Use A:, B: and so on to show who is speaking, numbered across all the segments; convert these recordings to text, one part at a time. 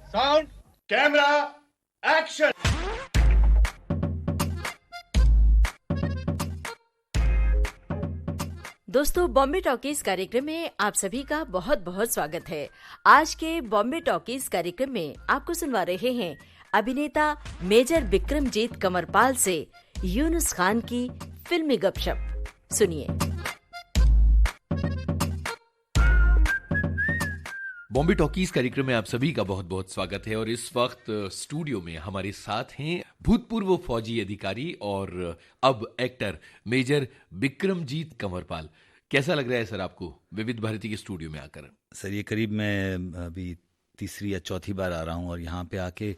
A: Sound, camera, action.
B: दोस्तों, Bombay talkies कार्यक्रम में आप सभी का बहुत बहुत स्वागत है। आज के बॉम्बे टॉकीज कार्यक्रम में आपको सुनवा रहे हैं अभिनेता मेजर बिक्रमजीत कंवरपाल से यूनुस खान की फिल्मी गपशप। सुनिए।
C: बॉम्बे टॉकीज कार्यक्रम में आप सभी का बहुत बहुत स्वागत है और इस वक्त स्टूडियो में हमारे साथ हैं भूतपूर्व फौजी अधिकारी और अब एक्टर मेजर बिक्रमजीत कंवरपाल। कैसा लग रहा है सर आपको विविध भारती के स्टूडियो में आकर?
D: सर ये करीब मैं अभी तीसरी या चौथी बार आ रहा हूँ और यहाँ पे आके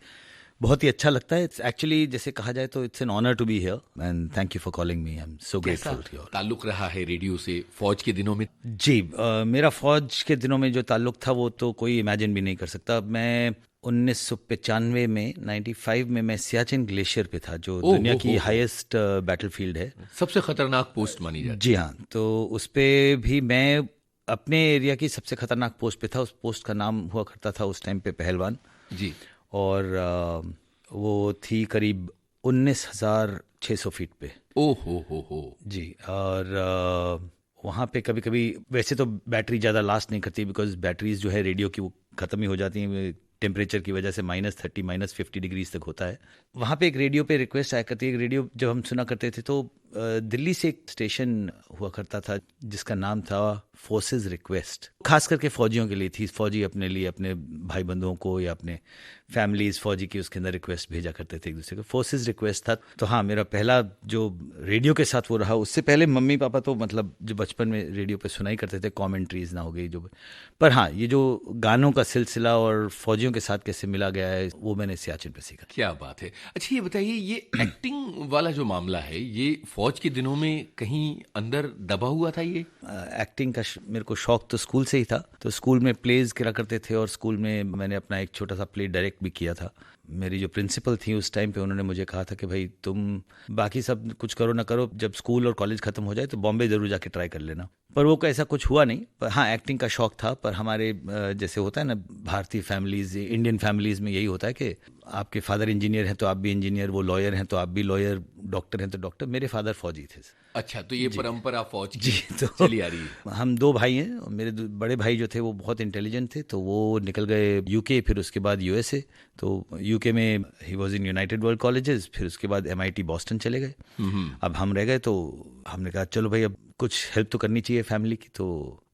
D: बहुत ही अच्छा लगता है। एक्चुअली जैसे कहा जाए तो it's an honour to be here and thank you for calling me. I am so grateful to you.
C: ताल्लुक रहा है रेडियो से फौज के दिनों में?
D: जी, मेरा फौज के दिनों में जो ताल्लुक था वो तो कोई इमेजिन भी नहीं कर सकता। मैं 1995 में 95 में मैं सियाचिन ग्लेशियर पे था, जो दुनिया की हाईएस्ट बैटलफील्ड है,
C: सबसे खतरनाक पोस्ट मानी जाती है।
D: जी हाँ, तो उस पे भी मैं अपने एरिया की सबसे खतरनाक पोस्ट पे था। उस पोस्ट का नाम हुआ करता था उस टाइम पे पहलवान
C: जी।
D: और वो थी करीब 19,600 फीट पे।
C: ओ हो
D: जी। और वहाँ पे कभी कभी वैसे तो बैटरी ज़्यादा लास्ट नहीं करती, बिकॉज बैटरीज जो है रेडियो की वो ख़त्म ही हो जाती हैं टेम्परेचर की वजह से। -30 -50 डिग्रीज तक होता है। वहाँ पे एक रेडियो पे रिक्वेस्ट आया करती है। रेडियो जब हम सुना करते थे तो दिल्ली से एक स्टेशन हुआ करता था जिसका नाम था फोर्सेस रिक्वेस्ट। खास करके फौजियों के लिए थी। फौजी अपने लिए, अपने भाई बंधुओं को या अपने फैमिलीज फौजी की उसके अंदर रिक्वेस्ट भेजा करते थे एक दूसरे को। फोर्सेस रिक्वेस्ट था। तो हाँ, मेरा पहला जो रेडियो के साथ वो रहा। उससे पहले मम्मी पापा तो मतलब जो बचपन में रेडियो पे सुनाई करते थे, कॉमेंट्रीज ना हो गई जो। पर हाँ, ये जो गानों का सिलसिला और फौजियों के साथ कैसे मिला गया है वो मैंने सियाचिन पे सीखा।
C: क्या बात है। अच्छा ये बताइए, ये एक्टिंग वाला जो मामला है ये फौज के दिनों में कहीं अंदर दबा हुआ था? ये
D: एक्टिंग का मेरे को शौक तो स्कूल से ही था। तो स्कूल में प्लेज करा करते थे और स्कूल में मैंने अपना एक छोटा सा प्ले डायरेक्ट भी किया था। मेरी जो प्रिंसिपल थी उस टाइम पे, उन्होंने मुझे कहा था कि भाई तुम बाकी सब कुछ करो ना करो, जब स्कूल और कॉलेज खत्म हो जाए तो बॉम्बे जरूर जाके ट्राई कर लेना। पर वो ऐसा कुछ हुआ नहीं। पर हाँ, एक्टिंग का शौक था। पर हमारे जैसे होता है ना भारतीय फैमिलीज, इंडियन फैमिलीज में यही होता है कि आपके फादर इंजीनियर हैं तो आप भी इंजीनियर, वो लॉयर हैं तो आप भी लॉयर, डॉक्टर हैं तो डॉक्टर। मेरे फादर फौजी थे।
C: अच्छा, तो ये परंपरा फौज की
D: तो
C: चली आ रही है।
D: हम 2 भाई हैं और मेरे बड़े भाई जो थे वो बहुत इंटेलिजेंट थे, तो वो निकल गए यूके, फिर उसके बाद यूएसए। तो यूके में he was in United world colleges, फिर उसके बाद MIT बॉस्टन चले गए। अब हम रह गए तो हमने कहा चलो भाई अब कुछ हेल्प तो करनी चाहिए फैमिली की। तो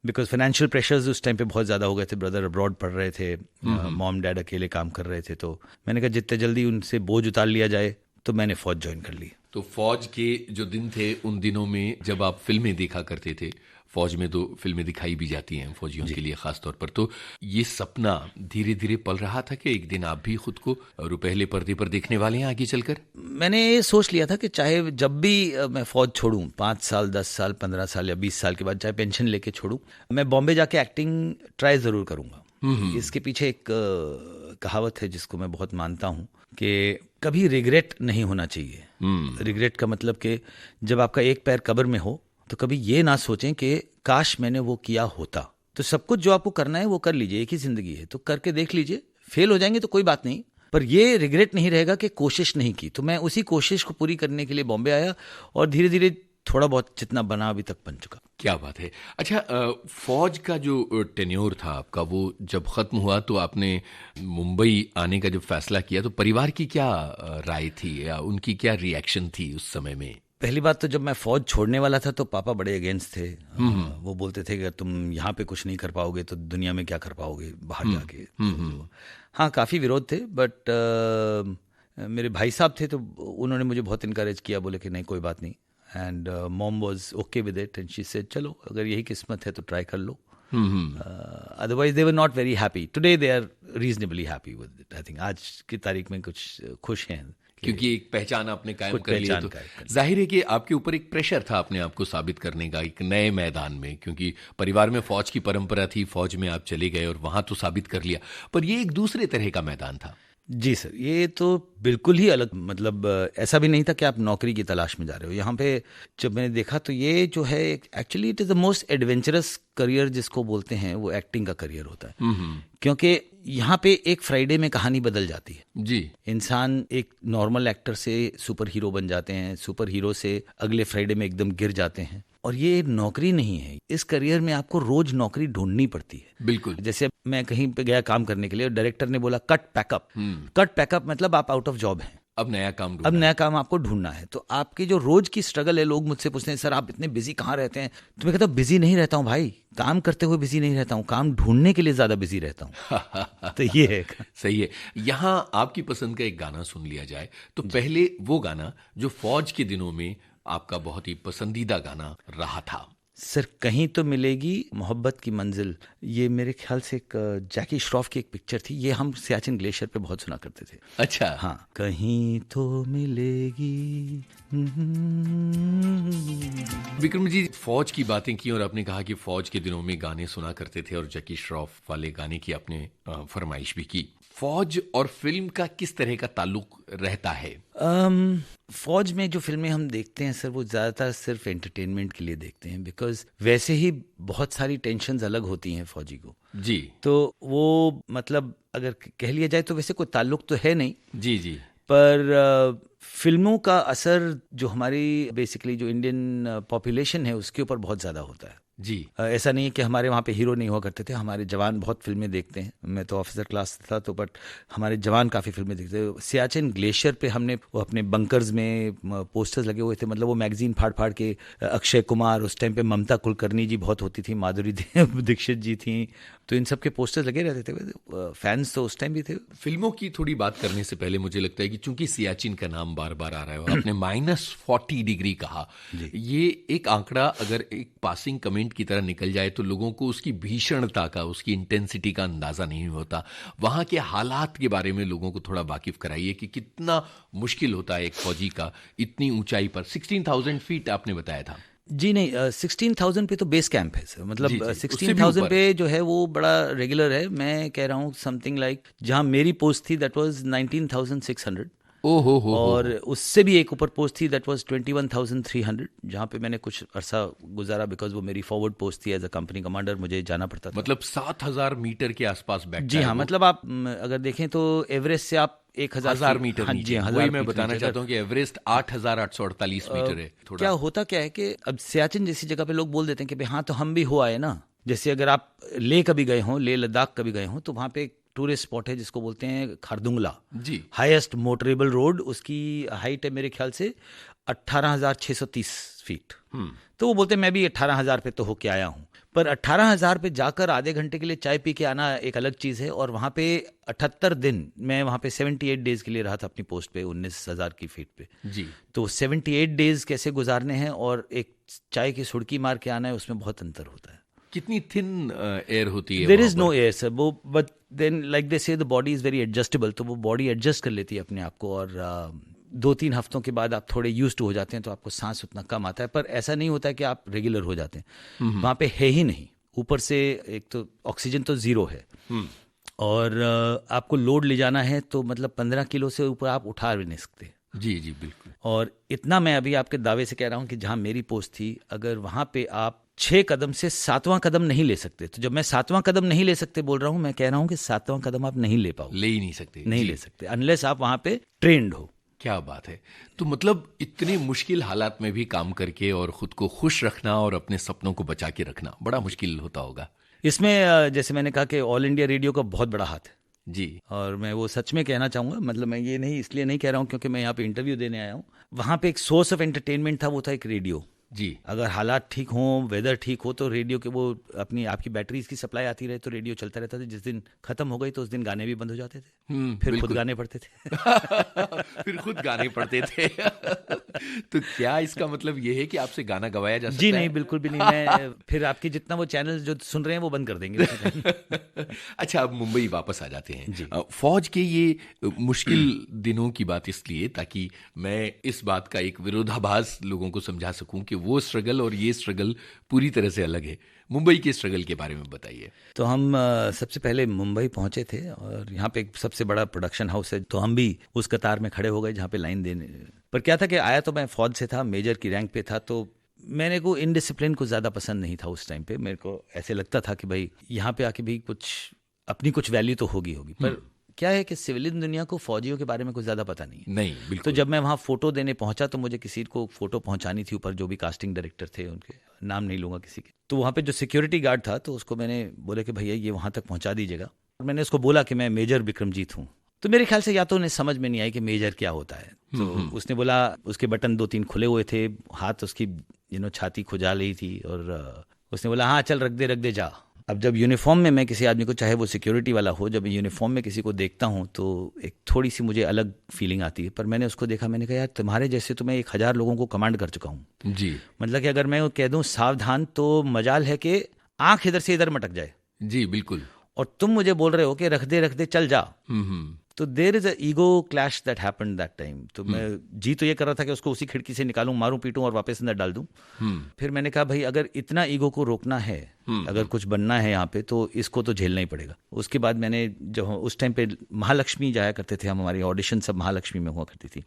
D: बिकॉज फाइनेंशियल प्रेशर्स उस टाइम पे बहुत ज़्यादा हो गए थे। ब्रदर अब्रॉड पढ़ रहे थे, मॉम डैड अकेले काम कर रहे थे। तो मैंने कहा जितने जल्दी उनसे बोझ उतार लिया जाए, तो मैंने फौज ज्वाइन कर ली।
C: तो फौज के जो दिन थे उन दिनों में जब आप फिल्में देखा करते थे, फौज में तो फिल्में दिखाई भी जाती हैं फौजियों के लिए खास तौर पर, तो ये सपना धीरे धीरे पल रहा था कि एक दिन आप भी खुद को रुपहले पर्दे पर देखने वाले हैं आगे चलकर?
D: मैंने ये सोच लिया था कि चाहे जब भी मैं फौज छोड़ूं, 5 साल 10 साल 15 साल या 20 साल के बाद, चाहे पेंशन लेके छोड़ूं, मैं बॉम्बे जाके एक्टिंग ट्राई जरूर करूंगा। इसके पीछे एक कहावत है जिसको मैं बहुत मानता हूं कि कभी रिग्रेट नहीं होना चाहिए। रिग्रेट का मतलब कि जब आपका एक पैर कब्र में हो तो कभी ये ना सोचें कि काश मैंने वो किया होता। तो सब कुछ जो आपको करना है वो कर लीजिए, एक ही जिंदगी है तो करके देख लीजिए। फेल हो जाएंगे तो कोई बात नहीं, पर ये रिग्रेट नहीं रहेगा कि कोशिश नहीं की। तो मैं उसी कोशिश को पूरी करने के लिए बॉम्बे आया और धीरे धीरे थोड़ा बहुत जितना बना अभी तक बन चुका।
C: क्या बात है। अच्छा, फौज का जो टेन्योर था आपका वो जब खत्म हुआ तो आपने मुंबई आने का जब फैसला किया तो परिवार की क्या राय थी या उनकी क्या रिएक्शन थी उस समय में?
D: पहली बात तो जब मैं फौज छोड़ने वाला था तो पापा बड़े अगेंस्ट थे। वो बोलते थे कि तुम यहाँ पे कुछ नहीं कर पाओगे तो दुनिया में क्या कर पाओगे बाहर जाके। हाँ, काफ़ी विरोध थे, बट मेरे भाई साहब थे तो उन्होंने मुझे बहुत इनकरेज किया, बोले कि नहीं कोई बात नहीं। And mom was okay with it and she said चलो अगर यही किस्मत है तो ट्राई कर लो। Otherwise they were not very happy. Today they are reasonably happy with it. I think आज की तारीख में कुछ खुश हैं
C: क्योंकि एक पहचान आपने कायम कर ली। तो जाहिर है कि आपके ऊपर एक प्रेशर था अपने आप को साबित करने का एक नए मैदान में, क्योंकि परिवार में फौज की परंपरा थी, फौज में आप चले गए और वहां तो साबित कर लिया, पर ये एक दूसरे तरह का मैदान था।
D: जी सर, ये तो बिल्कुल ही अलग, मतलब ऐसा भी नहीं था कि आप नौकरी की तलाश में जा रहे हो। यहाँ पे जब मैंने देखा तो ये जो है actually it is the most adventurous career जिसको बोलते हैं वो एक्टिंग का करियर होता है। क्योंकि यहाँ पे एक फ्राइडे में कहानी बदल जाती है
C: जी।
D: इंसान एक नॉर्मल एक्टर से सुपर हीरो बन जाते हैं, सुपर हीरो से अगले फ्राइडे में एकदम गिर जाते हैं। और ये नौकरी नहीं है, इस करियर में आपको रोज नौकरी ढूंढनी पड़ती है।
C: बिल्कुल।
D: जैसे मैं कहीं पे गया काम करने के लिए, डायरेक्टर ने बोला कट पैकअप। कट पैकअप मतलब आप आउट ऑफ जॉब हैं,
C: अब नया काम
D: अब
C: ढूंढना
D: नया काम आपको ढूंढना है। तो आपकी जो रोज की स्ट्रगल है, लोग मुझसे पूछते हैं सर आप इतने बिजी कहाँ रहते हैं, तो मैं कहता हूँ बिजी नहीं रहता हूँ भाई, काम करते हुए बिजी नहीं रहता हूँ, काम ढूंढने के लिए ज्यादा बिजी रहता हूँ। तो ये है।
C: सही है। यहाँ आपकी पसंद का एक गाना सुन लिया जाए तो पहले वो गाना जो फौज के दिनों में आपका बहुत ही पसंदीदा गाना रहा था।
D: सर कहीं तो मिलेगी मोहब्बत की मंजिल, ये मेरे ख्याल से एक जैकी श्रॉफ की एक पिक्चर थी, ये हम सियाचिन ग्लेशियर पे बहुत सुना करते थे।
C: अच्छा।
D: हाँ, कहीं तो मिलेगी।
C: विक्रम जी, फौज की बातें की और आपने कहा कि फौज के दिनों में गाने सुना करते थे और जैकी श्रॉफ वाले गाने की आपने फरमाइश भी की। फौज और फिल्म का किस तरह का ताल्लुक रहता है?
D: फौज में जो फिल्में हम देखते हैं सर, वो ज्यादातर सिर्फ एंटरटेनमेंट के लिए देखते हैं, बिकॉज वैसे ही बहुत सारी टेंशन्स अलग होती हैं फौजी को
C: जी।
D: तो वो मतलब अगर कह लिया जाए तो वैसे कोई ताल्लुक तो है नहीं
C: जी जी।
D: पर फिल्मों का असर जो हमारी बेसिकली जो इंडियन पॉपुलेशन है उसके ऊपर बहुत ज्यादा होता है
C: जी।
D: ऐसा नहीं है कि हमारे वहाँ पे हीरो नहीं हुआ करते थे, हमारे जवान बहुत फिल्में देखते हैं। मैं तो ऑफिसर क्लास था तो बट हमारे जवान काफ़ी फिल्में देखते थे। सियाचिन ग्लेशियर पे हमने वो अपने बंकर्स में पोस्टर्स लगे हुए थे, मतलब वो मैगजीन फाड़ फाड़ के अक्षय कुमार, उस टाइम पे ममता कुलकर्णी जी बहुत होती थी, माधुरी दीक्षित जी थी, तो इन सब के पोस्टर्स लगे रहते थे। फैंस तो उस टाइम भी थे।
C: फिल्मों की थोड़ी बात करने से पहले मुझे लगता है कि चूंकि सियाचिन का नाम बार बार आ रहा है और आपने -40 डिग्री कहा, ये एक आंकड़ा अगर एक पासिंग कमेंट की तरह निकल जाए तो लोगों को उसकी भीषणता का, उसकी इंटेंसिटी का अंदाजा नहीं होता। वहां के हालात के बारे में लोगों को थोड़ा वाकिफ कराइए कि कितना मुश्किल होता है एक फौजी का इतनी ऊंचाई पर। 16,000 फीट आपने बताया था?
D: जी नहीं, 16,000 पे तो बेस कैंप है सर, मतलब
C: जी, जी,
D: 16,000 पे जो है वो बड़ा रेगुलर है। मैं कह रहा हूँ समथिंग लाइक जहाँ मेरी पोस्ट थी दैट वाज 19,600।
C: ओहो
D: और उससे भी एक ऊपर पोस्ट थी दैट वाज 21,300, जहाँ पे मैंने कुछ अरसा गुजारा बिकॉज वो मेरी फॉरवर्ड पोस्ट थी। एज अ कंपनी कमांडर मुझे जाना पड़ता था।
C: मतलब 7,000 मीटर के आसपास बैठता
D: जी
C: है
D: हाँ,
C: वो।
D: मतलब आप अगर देखें तो एवरेस्ट से आप 1,000
C: मीटर
D: हाँ
C: नीचे।
D: जी, 1,000
C: वही मैं
D: फीट
C: बताना
D: नीचे।
C: चाहता हूँ कि एवरेस्ट 8,848 मीटर है। थोड़ा
D: क्या होता क्या है कि अब सियाचिन जैसी जगह पे लोग बोल देते हैं कि भाई हाँ तो हम भी हो आए ना। जैसे अगर आप लेह कभी गए हों, लेह लद्दाख कभी गए हों, तो वहाँ पे एक टूरिस्ट स्पॉट है जिसको बोलते हैं खारदुंगला
C: जी।
D: हाईएस्ट मोटरेबल रोड, उसकी हाइट है मेरे ख्याल से 18,630 फीट। तो वो बोलते हैं मैं भी 18,000 पे तो होके आया हूँ, पर 18,000 पे जाकर आधे घंटे के लिए चाय पी के आना एक अलग चीज़ है। और वहाँ पे 78 दिन मैं वहाँ पे 78 डेज के लिए रहा था अपनी पोस्ट पे 19,000 की फीट पे।
C: जी।
D: तो 78 डेज कैसे गुजारने हैं और एक चाय की सुड़की मार के आना है, उसमें बहुत अंतर होता है।
C: कितनी थिन एयर होती है?
D: There is no air sir, वो but then like they say the body is very adjustable, तो वो बॉडी एडजस्ट कर लेती है अपने आप को। और 2-3 हफ्तों के बाद आप थोड़े यूज टू हो जाते हैं तो आपको सांस उतना कम आता है, पर ऐसा नहीं होता है कि आप रेगुलर हो जाते हैं। वहाँ पे है ही नहीं, ऊपर से एक तो ऑक्सीजन तो जीरो है और आपको लोड ले जाना है तो मतलब 15 किलो से ऊपर आप उठा भी नहीं सकते।
C: जी जी बिल्कुल।
D: और इतना मैं अभी आपके दावे से कह रहा हूँ कि जहाँ मेरी पोस्ट थी, अगर वहाँ पे आप 6 कदम से 7वां कदम नहीं ले सकते, तो जब मैं 7वां कदम नहीं ले सकते बोल रहा हूँ, मैं कह रहा हूँ कि 7वां कदम आप नहीं ले पाओ,
C: ले ही नहीं सकते।
D: नहीं
C: जी।
D: ले सकते अनलेस आप वहाँ पे ट्रेंड हो।
C: क्या बात है। तो मतलब इतने मुश्किल हालात में भी काम करके और खुद को खुश रखना और अपने सपनों को बचा के रखना बड़ा मुश्किल होता होगा।
D: इसमें जैसे मैंने कहा कि ऑल इंडिया रेडियो का बहुत बड़ा हाथ है
C: जी।
D: और मैं वो सच में कहना चाहूँगा, मतलब मैं ये नहीं इसलिए नहीं कह रहा हूँ क्योंकि मैं यहाँ पे इंटरव्यू देने आया हूँ। वहाँ पे एक सोर्स ऑफ एंटरटेनमेंट था, वो था एक रेडियो।
C: जी।
D: अगर हालात ठीक हों, वेदर ठीक हो, तो रेडियो के वो अपनी आपकी बैटरीज की सप्लाई आती रहे तो रेडियो चलता रहता था। जिस दिन खत्म हो गई तो उस दिन गाने भी बंद हो जाते थे, फिर खुद
C: बिल्कुल।
D: गाने पड़ते थे।
C: फिर खुद गाने पड़ते थे। तो क्या इसका मतलब ये है कि आपसे गाना गवाया जा सकता
D: जी
C: है?
D: नहीं, बिल्कुल भी नहीं। मैं फिर आपकी जितना वो चैनल जो सुन रहे हैं वो बंद कर देंगे उसी टाइम।
C: अच्छा, अब मुंबई वापस आ जाते
D: जी।
C: हैं। फौज के ये मुश्किल दिनों की बात इसलिए ताकि मैं इस बात का एक विरोधाभास लोगों को समझा सकूं कि वो स्ट्रगल और ये स्ट्रगल पूरी तरह से अलग है। मुंबई के स्ट्रगल के बारे में बताइए।
D: तो हम सबसे पहले मुंबई पहुंचे थे और यहाँ पे एक सबसे बड़ा प्रोडक्शन हाउस है, तो हम भी उस कतार में खड़े हो गए जहाँ पे लाइन देने। पर क्या था कि आया तो मैं फौज से था, मेजर की रैंक पे था, तो मैंने को इनडिसिप्लिन को ज़्यादा पसंद नहीं था उस टाइम पे। मेरे को ऐसे लगता था कि भाई यहाँ पे आके भी कुछ अपनी कुछ वैल्यू तो होगी पर क्या है कि सिविलियन दुनिया को फौजियों के बारे में कुछ ज़्यादा पता नहीं है।
C: नहीं,
D: तो
C: बिल्कुल।
D: जब मैं वहाँ फ़ोटो देने पहुंचा तो मुझे किसी को फ़ोटो पहुंचानी थी ऊपर, जो भी कास्टिंग डायरेक्टर थे, उनके नाम नहीं लूँगा किसी के। तो वहाँ पे जो सिक्योरिटी गार्ड था तो उसको मैंने बोला कि भैया ये वहाँ तक पहुँचा दीजिएगा। मैंने उसको बोला कि मैं मेजर बिक्रमजीत हूँ। तो मेरे ख्याल से या तो उन्हें समझ में नहीं आई कि मेजर क्या होता है। तो उसने बोला, उसके बटन 2-3 खुले हुए थे, हाथ उसकी छाती खुजा ली थी, और उसने बोला हाँ चल रख दे जा। अब जब यूनिफॉर्म में मैं किसी आदमी को, चाहे वो सिक्योरिटी वाला हो, जब यूनिफॉर्म में किसी को देखता हूँ तो एक थोड़ी सी मुझे अलग फीलिंग आती है। पर मैंने उसको देखा, मैंने कहा यार तुम्हारे जैसे तो मैं 1000 लोगों को कमांड कर चुका हूँ
C: जी
D: मतलब कि अगर मैं कह दूँ सावधान तो मजाल है कि आंख इधर से इधर मटक जाए,
C: जी बिल्कुल।
D: और तुम मुझे बोल रहे हो कि रख दे चल जा। तो there is a ego clash that happened that time. तो मैं जी तो ये कर रहा था कि उसको उसी खिड़की से निकालूं, मारूं पीटूं और वापस अंदर डाल दूं। फिर मैंने कहा भाई अगर इतना ईगो को रोकना है, अगर कुछ बनना है यहाँ पे, तो इसको तो झेलना ही पड़ेगा। उसके बाद मैंने जब उस टाइम पे महालक्ष्मी जाया करते थे हम, हमारी ऑडिशन सब महालक्ष्मी में हुआ करती थी,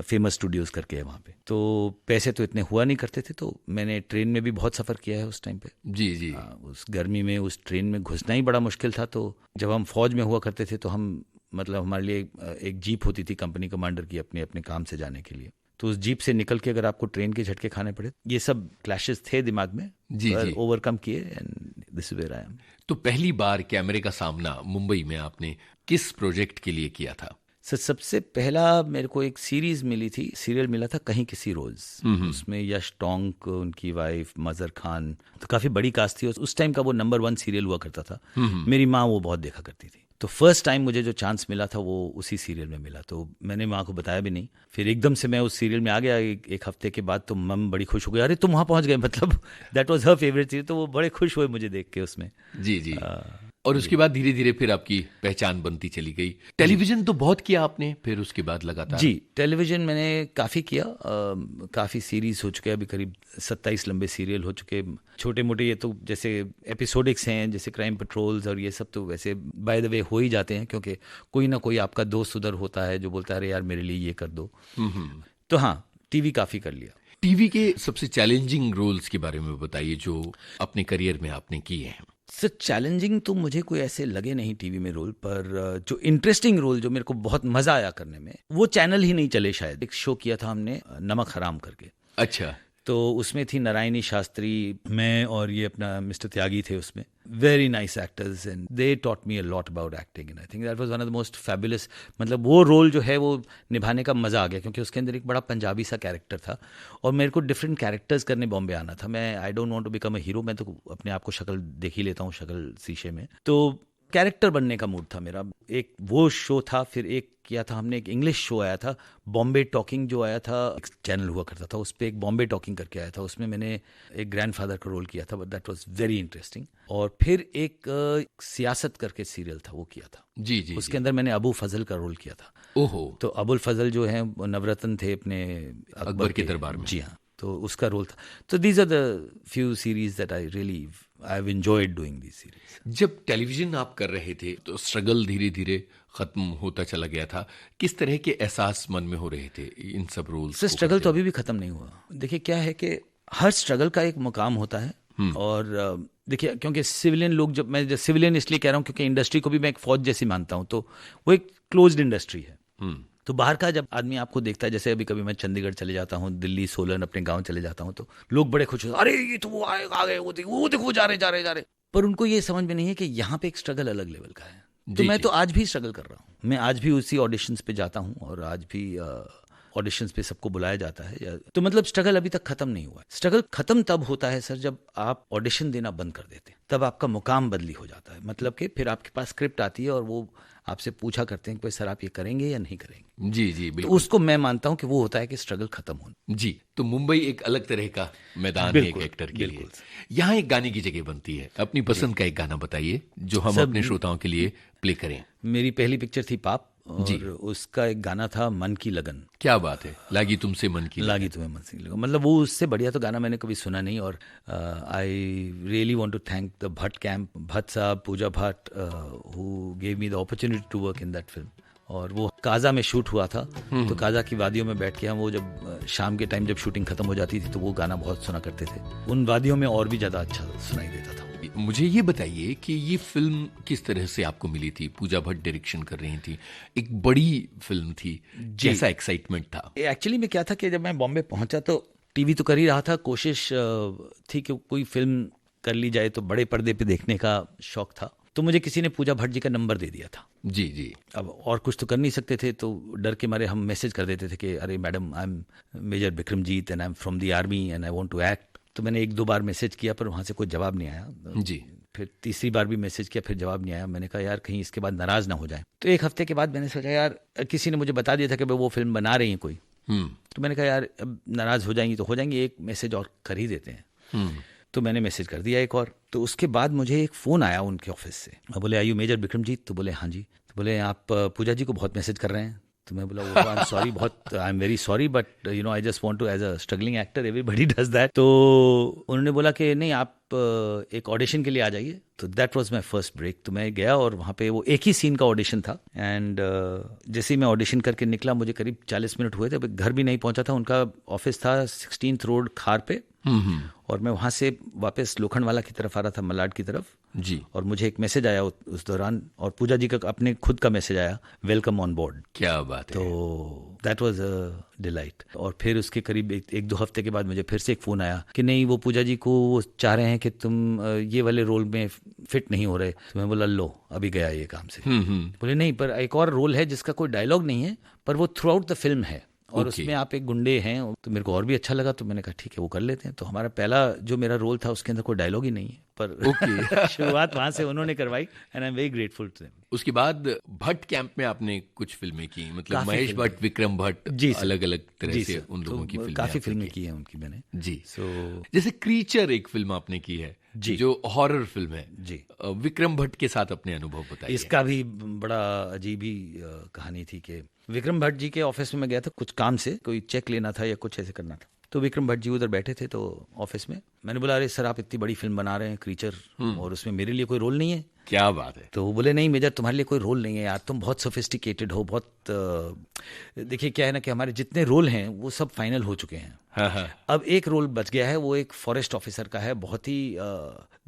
D: फेमस स्टूडियोज करके है वहाँ पे। तो पैसे तो इतने हुआ नहीं करते थे, तो मैंने ट्रेन में भी बहुत सफ़र किया है उस टाइम पे।
C: जी जी।
D: उस गर्मी में उस ट्रेन में घुसना ही बड़ा मुश्किल था। तो जब हम फौज में हुआ करते थे तो हम मतलब हमारे लिए एक जीप होती थी कंपनी कमांडर की, अपने अपने काम से जाने के लिए। तो उस जीप से निकल के अगर आपको ट्रेन के झटके खाने पड़े, ये सब क्लैशेस थे दिमाग में,
C: जी जी।
D: ओवरकम किए, and this is where I am.
C: तो पहली बार कैमरे का सामना मुंबई में आपने किस प्रोजेक्ट के लिए किया था?
D: सर सबसे पहला मेरे को एक सीरीज मिली थी, सीरियल मिला था कहीं किसी रोज। उसमें यश टोंक, उनकी वाइफ मजर खान, तो काफी बड़ी कास्ट थी। उस टाइम का वो नंबर 1 सीरियल हुआ करता था। मेरी माँ वो बहुत देखा करती थी। तो फर्स्ट टाइम मुझे जो चांस मिला था वो उसी सीरियल में मिला। तो मैंने माँ को बताया भी नहीं, फिर एकदम से मैं उस सीरियल में आ गया। एक हफ्ते के बाद तो मम बड़ी खुश हो गई, अरे तुम वहाँ पहुँच गए, मतलब that was her favourite serial. तो वो बड़े खुश हुए मुझे देख के उसमें।
C: जी जी। और उसके बाद धीरे धीरे फिर आपकी पहचान बनती चली गई। टेलीविजन तो बहुत किया आपने, फिर उसके बाद लगातार?
D: जी टेलीविजन मैंने काफ़ी किया, काफ़ी सीरीज हो चुके हैं, अभी करीब 27 लंबे सीरियल हो चुके। छोटे मोटे ये तो जैसे एपिसोडिक्स हैं, जैसे क्राइम पेट्रोल्स और ये सब तो वैसे बाय द वे हो ही जाते हैं, क्योंकि कोई ना कोई आपका दोस्त उधर होता है जो बोलता है अरे यार मेरे लिए ये कर दो। तो हाँ, टीवी काफ़ी कर लिया।
C: टीवी के सबसे चैलेंजिंग रोल्स के बारे में बताइए जो अपने करियर में आपने किए हैं।
D: सर चैलेंजिंग तो मुझे कोई ऐसे लगे नहीं टीवी में रोल, पर जो इंटरेस्टिंग रोल जो मेरे को बहुत मजा आया करने में, वो चैनल ही नहीं चले शायद। एक शो किया था हमने नमक हराम करके।
C: अच्छा।
D: तो उसमें थी नारायणी शास्त्री, मैं और ये अपना मिस्टर त्यागी थे उसमें। Very nice actors and they taught me a lot about acting and I think that was one of the most fabulous. मतलब वो रोल जो है वो निभाने का मजा आ गया, क्योंकि उसके अंदर एक बड़ा पंजाबी सा कैरेक्टर था और मेरे को डिफरेंट कैरेक्टर्स करने बॉम्बे आना था। मैं I don't want to become a hero, मैं तो अपने आप को शक्ल देख ही लेता हूँ, शक्ल शीशे में। तो कैरेक्टर बनने का मूड था मेरा। एक वो शो था, फिर एक किया था हमने, एक इंग्लिश शो आया था बॉम्बे टॉकिंग जो आया था, एक चैनल हुआ करता था उस पर, एक बॉम्बे टॉकिंग करके आया था। उसमें मैंने एक ग्रैंडफादर का रोल किया था, but that was very interesting. और फिर एक सियासत करके सीरियल था, वो किया था।
C: जी जी।
D: उसके अंदर मैंने अबू फजल का रोल किया था।
C: ओहो।
D: तो अबुल फजल जो है नवरत्न थे अपने
C: अकबर के दरबार में।
D: जी हाँ, तो उसका रोल था। तो these are the few series that I really I have enjoyed doing this series.
C: जब टेलीविजन आप कर रहे थे तो स्ट्रगल धीरे धीरे खत्म होता चला गया था, किस तरह के एहसास मन में हो रहे थे इन सब रोल्स?
D: सर स्ट्रगल तो अभी भी खत्म नहीं हुआ। देखिए क्या है कि हर स्ट्रगल का एक मुकाम होता है। और देखिए क्योंकि सिविलियन लोग, जब मैं सिविलियन इसलिए कह रहा हूँ क्योंकि इंडस्ट्री को भी मैं एक फौज जैसी मानता हूँ, तो वो एक क्लोज्ड इंडस्ट्री है। तो बाहर का जब आदमी आपको देखता है, जैसे अभी कभी मैं चंडीगढ़ चले जाता हूँ, दिल्ली सोलन अपने गांव चले जाता हूँ, तो लोग बड़े खुश होते हैं, अरे ये तो वो आ गए, वो देखो जा रहे। पर उनको ये समझ में नहीं है कि यहाँ पे एक स्ट्रगल अलग लेवल का है। तो मैं तो आज भी स्ट्रगल कर रहा हूँ। मैं आज भी उसी ऑडिशंस पे जाता हूँ और आज भी ऑडिशंस पे सबको बुलाया जाता है। तो मतलब स्ट्रगल अभी तक खत्म नहीं हुआ है। स्ट्रगल खत्म तब होता है सर जब आप ऑडिशन देना बंद कर देते हैं, तब आपका मुकाम बदली हो जाता है। मतलब कि फिर आपके पास स्क्रिप्ट आती है और वो आपसे पूछा करते हैं कि सर आप ये करेंगे या नहीं करेंगे।
C: जी जी बिल्कुल।
D: तो उसको मैं मानता हूँ कि वो होता है कि स्ट्रगल खत्म होना।
C: जी, तो मुंबई एक अलग तरह का मैदान है एक एक्टर के लिए। यहाँ एक गाने की जगह बनती है। अपनी पसंद का एक गाना बताइए जो हम अपने श्रोताओं के लिए प्ले करें।
D: मेरी पहली पिक्चर थी पाप, और उसका एक गाना था मन की लगन।
C: क्या बात है, लागी तुमसे मन की लगन।
D: लागी तुम्हें मन की लगन, मतलब वो उससे बढ़िया तो गाना मैंने कभी सुना नहीं। और I really want to thank the Bhatt camp, Bhatt साहब, Pooja Bhatt, who gave me the opportunity to work in that film. और वो काजा में शूट हुआ था, तो काजा की वादियों में बैठ के हम वो जब शाम के टाइम जब शूटिंग खत्म हो जाती थी तो वो गाना बहुत सुना करते थे। उन वादियों में और भी ज़्यादा अच्छा सुनाई देता था।
C: मुझे ये बताइए कि ये फिल्म किस तरह से आपको मिली थी? पूजा भट्ट डायरेक्शन कर रही थी, एक बड़ी फिल्म थी, जैसा एक्साइटमेंट था?
D: एक्चुअली में क्या था कि जब मैं बॉम्बे पहुंचा तो टीवी तो कर ही रहा था, कोशिश थी कि कोई फिल्म कर ली जाए, तो बड़े पर्दे पे देखने का शौक था। तो मुझे किसी ने पूजा भट्ट जी का नंबर दे दिया था।
C: जी जी।
D: अब और कुछ तो कर नहीं सकते थे, तो डर के मारे हम मैसेज कर देते थे कि अरे madam, I am major Bikramjit and I am from the army and I want to act. तो मैंने 1-2 बार मैसेज किया, पर वहाँ से कोई जवाब नहीं आया।
C: जी।
D: फिर तीसरी बार भी मैसेज किया, फिर जवाब नहीं आया। मैंने कहा यार कहीं इसके बाद नाराज ना हो जाए। तो 1 हफ्ते के बाद मैंने सोचा यार, किसी ने मुझे बता दिया था कि वो फिल्म बना रही है कोई। तो मैंने कहा यार अब नाराज हो जाएंगी तो हो जाएंगी, एक मैसेज और कर ही देते हैं। तो मैंने मैसेज कर दिया एक और। तो उसके बाद मुझे एक फ़ोन आया उनके ऑफिस से। मैं बोले, आर यू मेजर बिक्रमजीत? तो बोले हाँ जी। तो बोले, आप पूजा जी को बहुत मैसेज कर रहे हैं। तो मैं बोला, आई एम सॉरी, बहुत I am very sorry, but you know I just want to, as a struggling actor everybody does that. तो उन्होंने बोला कि नहीं, आप एक ऑडिशन के लिए आ जाइए। तो that was my first break. तो मैं गया और वहाँ पे वो एक ही सीन का ऑडिशन था। एंड जैसे ही मैं ऑडिशन करके निकला, मुझे करीब 40 मिनट हुए थे, घर भी नहीं पहुंचा था। उनका ऑफिस था 16th रोड खार पे, और मैं वहाँ से वापस लोखंडवाला की तरफ आ रहा था, मलाड की तरफ
C: जी।
D: और मुझे एक मैसेज आया उस दौरान, और पूजा जी का अपने खुद का मैसेज आया, वेलकम ऑन बोर्ड।
C: क्या बात है।
D: तो दैट वाज अ डिलाइट। और फिर उसके करीब 1-2 हफ्ते के बाद मुझे फिर से एक फ़ोन आया कि नहीं, वो पूजा जी को वो चाह रहे हैं कि तुम ये वाले रोल में फिट नहीं हो रहे। तो मैं बोला, लो अभी गया ये काम से। बोले नहीं, पर एक और रोल है जिसका कोई डायलॉग नहीं है, पर वो थ्रू आउट द फिल्म है, और उसमें आप एक गुंडे हैं। तो मेरे को और भी अच्छा लगा, तो मैंने कहा ठीक है वो कर लेते हैं। तो हमारा पहला जो मेरा रोल था उसके अंदर कोई डायलॉग ही नहीं है, पर शुरुआत वहां से उन्होंने करवाई, and I am very grateful to them.
C: उसके बाद भट्ट कैंप में आपने कुछ फिल्में की, मतलब महेश भट्ट, विक्रम भट्ट,
D: जी
C: अलग अलग तरह
D: जी
C: से
D: सर,
C: उन लोगों की
D: तो
C: फिल्में
D: काफी
C: आपने
D: फिल्में की हैं उनकी मैंने
C: जी।
D: सो
C: जैसे क्रीचर एक फिल्म आपने की है
D: जी,
C: जो हॉरर फिल्म है
D: जी।
C: विक्रम भट्ट के साथ अपने अनुभव बताइए।
D: इसका भी बड़ा अजीब ही कहानी थी कि विक्रम भट्ट जी के ऑफिस में मैं गया था कुछ काम से, कोई चेक लेना था या कुछ ऐसे करना था। तो विक्रम भट्ट जी उधर बैठे थे तो ऑफिस में, मैंने बोला, अरे सर आप इतनी बड़ी फिल्म बना रहे हैं क्रीचर, और उसमें मेरे लिए कोई रोल नहीं है।
C: क्या बात है।
D: तो वो बोले, नहीं मेजर, तुम्हारे लिए कोई रोल नहीं है यार, तुम बहुत सोफिस्टिकेटेड हो, बहुत देखिए क्या है ना कि हमारे जितने रोल हैं वो सब फाइनल हो चुके हैं।
C: हाँ।
D: अब एक रोल बच गया है, वो एक फॉरेस्ट ऑफिसर का है, बहुत ही